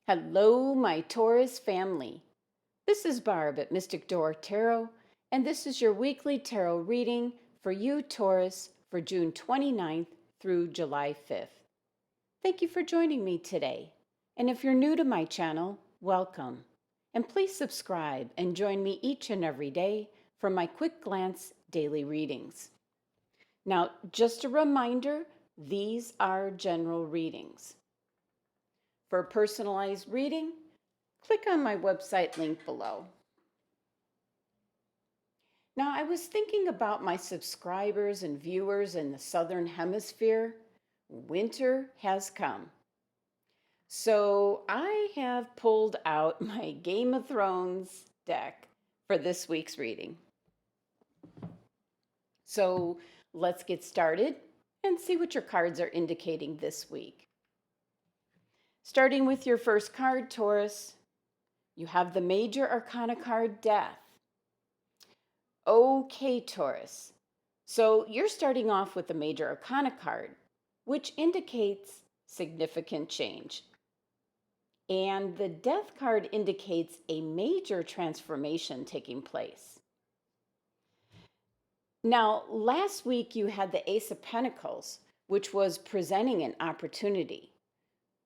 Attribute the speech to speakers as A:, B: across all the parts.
A: Hello, my Taurus family. This is Barb at Mystic Door Tarot, and this is your weekly tarot reading for you, Taurus, for June 29th through July 5th. Thank you for joining me today. And if you're new to my channel, welcome. And please subscribe and join me each and every day for my quick glance daily readings. Now, just a reminder, these are general readings. For a personalized reading, click on my website link below. Now, I was thinking about my subscribers and viewers in the Southern Hemisphere. Winter has come. So I have pulled out my Game of Thrones deck for this week's reading. So let's get started and see what your cards are indicating this week. Starting with your first card, Taurus, you have the Major Arcana card, Death. Okay, Taurus. So you're starting off with the Major Arcana card, which indicates significant change. And the Death card indicates a major transformation taking place. Now, last week you had the Ace of Pentacles, which was presenting an opportunity,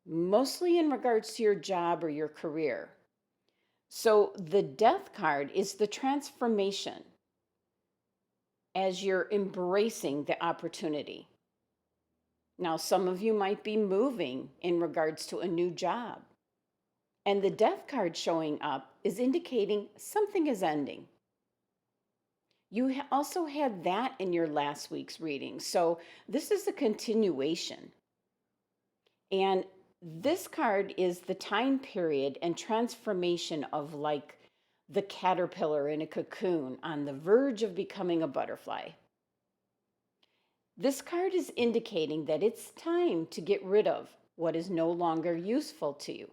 A: mostly in regards to your job or your career. So the Death card is the transformation as you're embracing the opportunity. Now, some of you might be moving in regards to a new job. And the Death card showing up is indicating something is ending. You also had that in your last week's reading. So this is a continuation. And this card is the time period and transformation of like the caterpillar in a cocoon on the verge of becoming a butterfly. This card is indicating that it's time to get rid of what is no longer useful to you.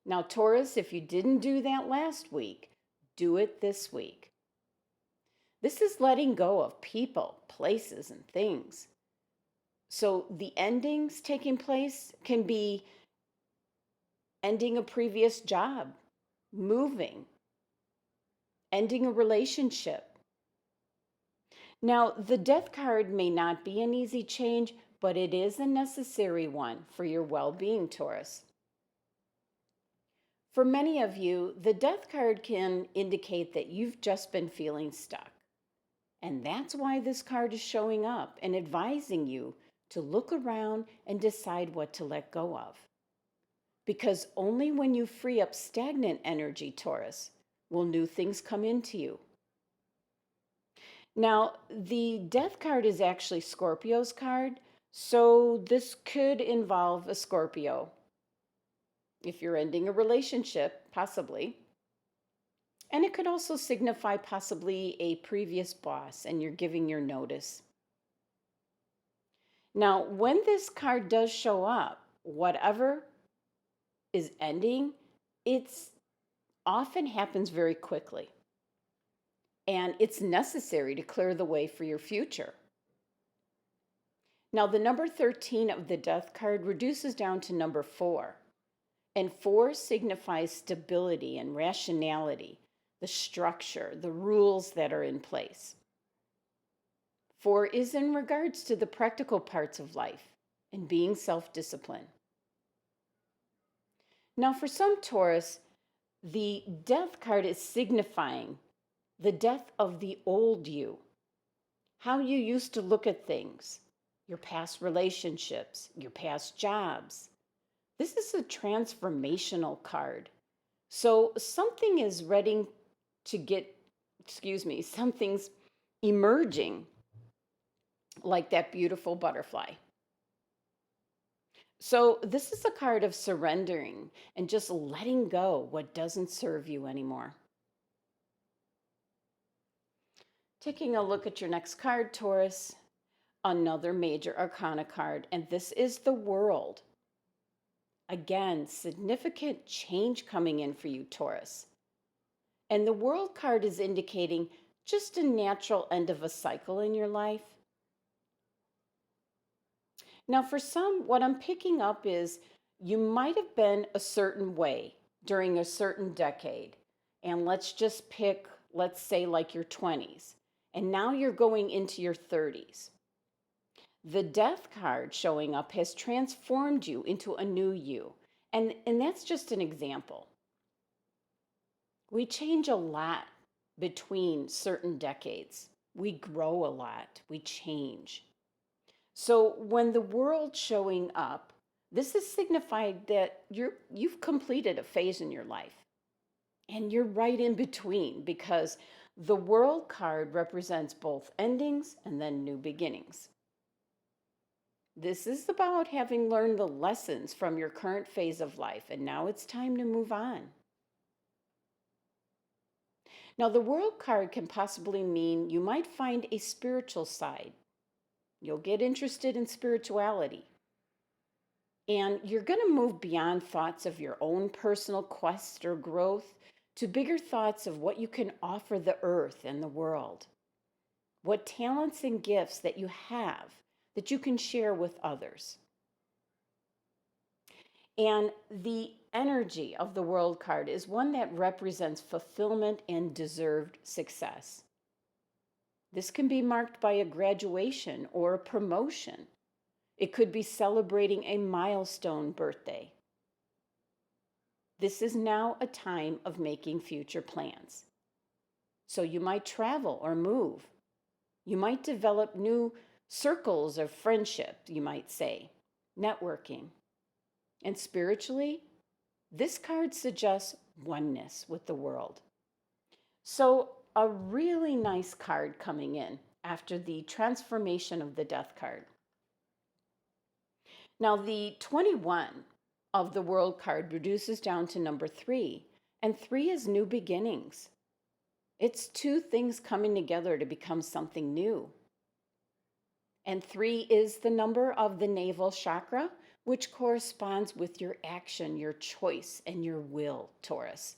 A: Now, Taurus, if you didn't do that last week, do it this week. This is letting go of people, places, and things. So the endings taking place can be ending a previous job, moving, ending a relationship. Now, the Death card may not be an easy change, but it is a necessary one for your well-being, Taurus. For many of you, the Death card can indicate that you've just been feeling stuck. And that's why this card is showing up and advising you to look around and decide what to let go of. Because only when you free up stagnant energy, Taurus, will new things come into you. Now, the Death card is actually Scorpio's card, so this could involve a Scorpio. If you're ending a relationship, possibly. And it could also signify possibly a previous boss and you're giving your notice. Now, when this card does show up, whatever is ending, it's often happens very quickly. And it's necessary to clear the way for your future. Now, the number 13 of the Death card reduces down to number 4. And 4 signifies stability and rationality, the structure, the rules that are in place. 4 is in regards to the practical parts of life and being self-disciplined. Now, for some Taurus, the Death card is signifying the death of the old you, how you used to look at things, your past relationships, your past jobs. This is a transformational card. So something is ready to something's emerging like that beautiful butterfly. So this is a card of surrendering and just letting go what doesn't serve you anymore. Taking a look at your next card, Taurus, another Major Arcana card, and this is the World. Again, significant change coming in for you, Taurus. And the World card is indicating just a natural end of a cycle in your life. Now, for some, what I'm picking up is You might have been a certain way during a certain decade. And let's just pick, let's say, like your 20s. And now you're going into your 30s. The death card showing up has transformed you into a new you. And that's just an example. We change a lot between certain decades. We grow a lot. We change. So when the world showing up, this is signified that you've completed a phase in your life. And you're right in between because the world card represents both endings and then new beginnings. This is about having learned the lessons from your current phase of life, and now it's time to move on. Now, the world card can possibly mean you might find a spiritual side. You'll get interested in spirituality. And you're going to move beyond thoughts of your own personal quest or growth to bigger thoughts of what you can offer the earth and the world. What talents and gifts that you have that you can share with others. And the energy of the world card is one that represents fulfillment and deserved success. This can be marked by a graduation or a promotion. It could be celebrating a milestone birthday. This is now a time of making future plans. So you might travel or move. You might develop new circles of friendship, you might say, networking. And spiritually, this card suggests oneness with the world. So a really nice card coming in after the transformation of the death card. Now, the 21 of the world card reduces down to number 3, and 3 is new beginnings. It's two things coming together to become something new. And 3 is the number of the navel chakra, which corresponds with your action, your choice, and your will, Taurus.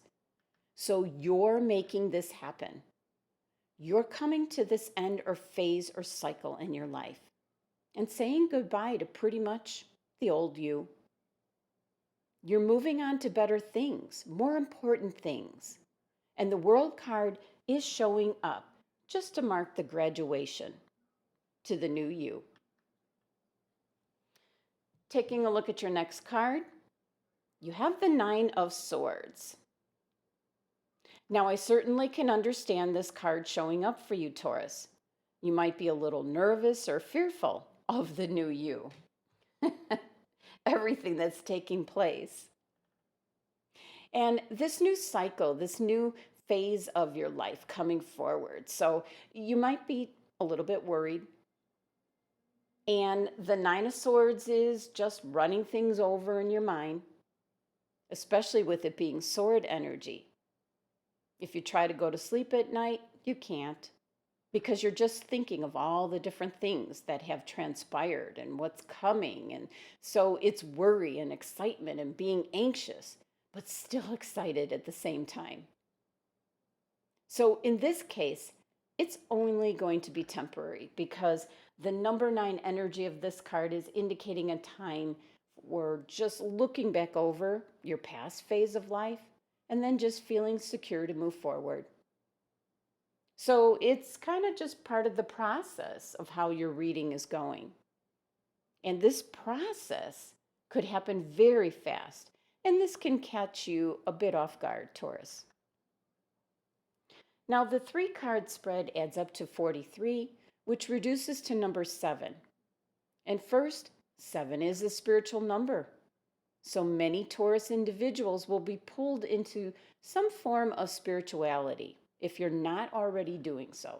A: So you're making this happen. You're coming to this end or phase or cycle in your life and saying goodbye to pretty much the old you. You're moving on to better things, more important things. And the world card is showing up just to mark the graduation to the new you. Taking a look at your next card, you have the 9 of Swords. Now, I certainly can understand this card showing up for you, Taurus. You might be a little nervous or fearful of the new you. Everything that's taking place. And this new cycle, this new phase of your life coming forward. So you might be a little bit worried. And the 9 of Swords is just running things over in your mind, especially with it being sword energy. If you try to go to sleep at night, you can't because you're just thinking of all the different things that have transpired and what's coming. And so it's worry and excitement and being anxious, but still excited at the same time. So in this case, it's only going to be temporary because the number 9 energy of this card is indicating a time for just looking back over your past phase of life and then just feeling secure to move forward. So it's kind of just part of the process of how your reading is going. And this process could happen very fast, and this can catch you a bit off guard, Taurus. Now, the 3 card spread adds up to 43, which reduces to number 7. And first, 7 is a spiritual number. So many Taurus individuals will be pulled into some form of spirituality if you're not already doing so.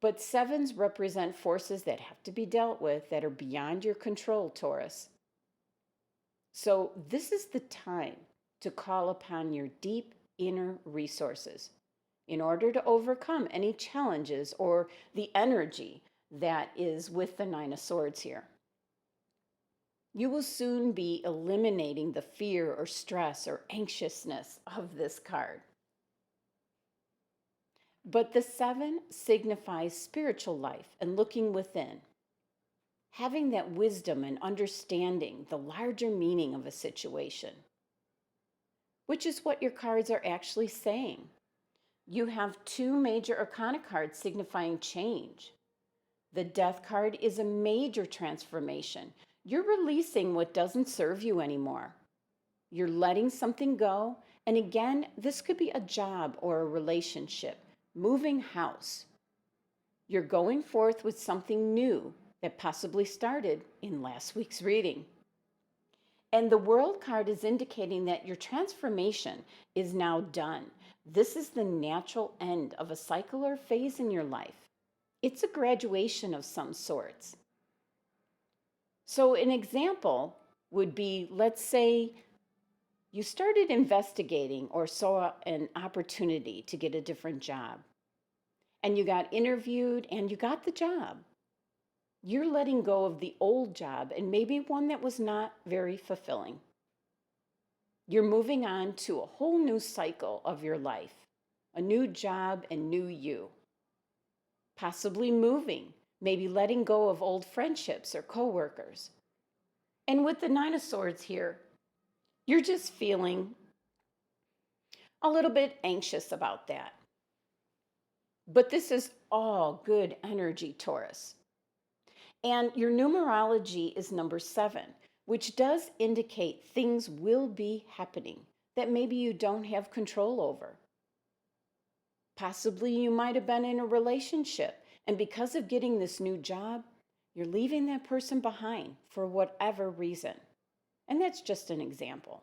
A: But 7s represent forces that have to be dealt with that are beyond your control, Taurus. So this is the time to call upon your deep inner resources in order to overcome any challenges or the energy that is with the 9 of Swords here. You will soon be eliminating the fear or stress or anxiousness of this card. But the 7 signifies spiritual life and looking within. having that wisdom and understanding the larger meaning of a situation, which is what your cards are actually saying. You have two major arcana cards signifying change. The Death card is a major transformation. You're releasing what doesn't serve you anymore. You're letting something go. And again, this could be a job or a relationship, moving house. You're going forth with something new that possibly started in last week's reading. And the World card is indicating that your transformation is now done. This is the natural end of a cycle or phase in your life. It's a graduation of some sorts. So an example would be, let's say you started investigating or saw an opportunity to get a different job, and you got interviewed and you got the job. You're letting go of the old job and maybe one that was not very fulfilling. You're moving on to a whole new cycle of your life, a new job and new you. Possibly moving, maybe letting go of old friendships or coworkers. And with the Nine of Swords here, you're just feeling a little bit anxious about that. But this is all good energy, Taurus. And your numerology is number 7, which does indicate things will be happening that maybe you don't have control over. Possibly you might have been in a relationship, and because of getting this new job, you're leaving that person behind for whatever reason. And that's just an example.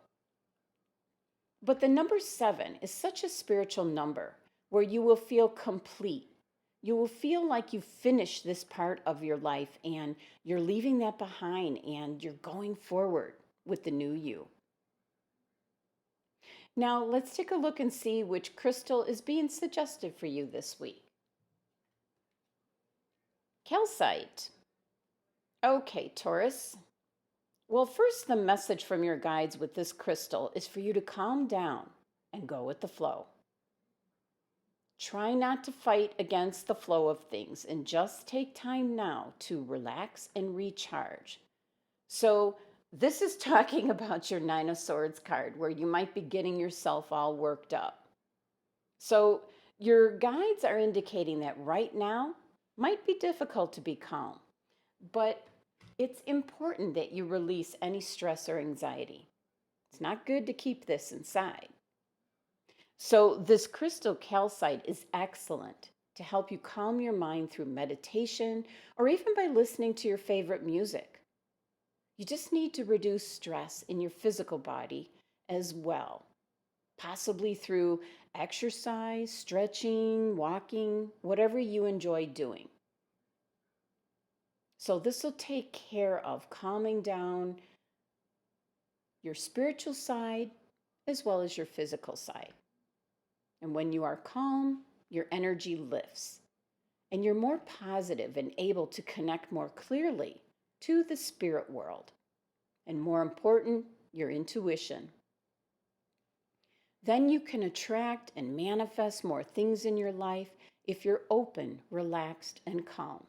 A: But the number 7 is such a spiritual number where you will feel complete. You will feel like you've finished this part of your life and you're leaving that behind and you're going forward with the new you. Now, let's take a look and see which crystal is being suggested for you this week. Calcite. Okay, Taurus. Well, first, the message from your guides with this crystal is for you to calm down and go with the flow. Try not to fight against the flow of things and just take time now to relax and recharge. So this is talking about your Nine of Swords card where you might be getting yourself all worked up. So your guides are indicating that right now might be difficult to be calm, but it's important that you release any stress or anxiety. It's not good to keep this inside. So this crystal calcite is excellent to help you calm your mind through meditation or even by listening to your favorite music. You just need to reduce stress in your physical body as well, possibly through exercise, stretching, walking, whatever you enjoy doing. So this will take care of calming down your spiritual side as well as your physical side. And when you are calm, your energy lifts and you're more positive and able to connect more clearly to the spirit world. And more important, your intuition. Then you can attract and manifest more things in your life if you're open, relaxed, and calm.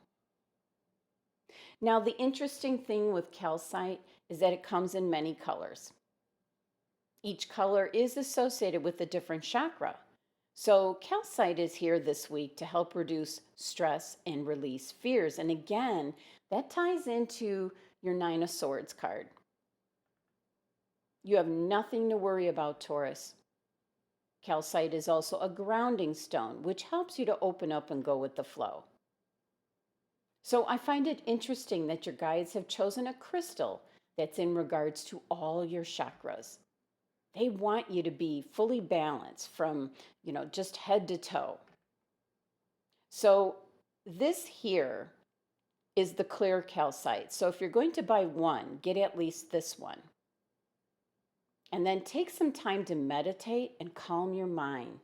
A: Now, the interesting thing with calcite is that it comes in many colors. Each color is associated with a different chakra. So calcite is here this week to help reduce stress and release fears. And again, that ties into your Nine of Swords card. You have nothing to worry about, Taurus. Calcite is also a grounding stone, which helps you to open up and go with the flow. So I find it interesting that your guides have chosen a crystal that's in regards to all your chakras. They want you to be fully balanced from, just head to toe. So this here is the clear calcite. So if you're going to buy one, get at least this one. And then take some time to meditate and calm your mind.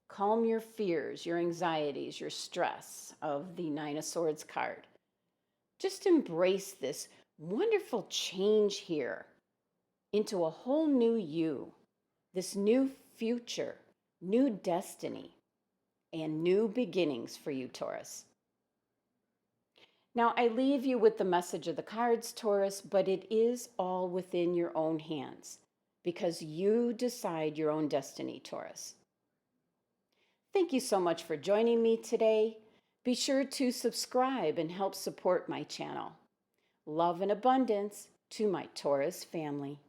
A: Calm your fears, your anxieties, your stress of the Nine of Swords card. Just embrace this wonderful change here into a whole new you, this new future, new destiny, and new beginnings for you, Taurus. Now, I leave you with the message of the cards, Taurus, but it is all within your own hands because you decide your own destiny, Taurus. Thank you so much for joining me today. Be sure to subscribe and help support my channel. Love and abundance to my Taurus family.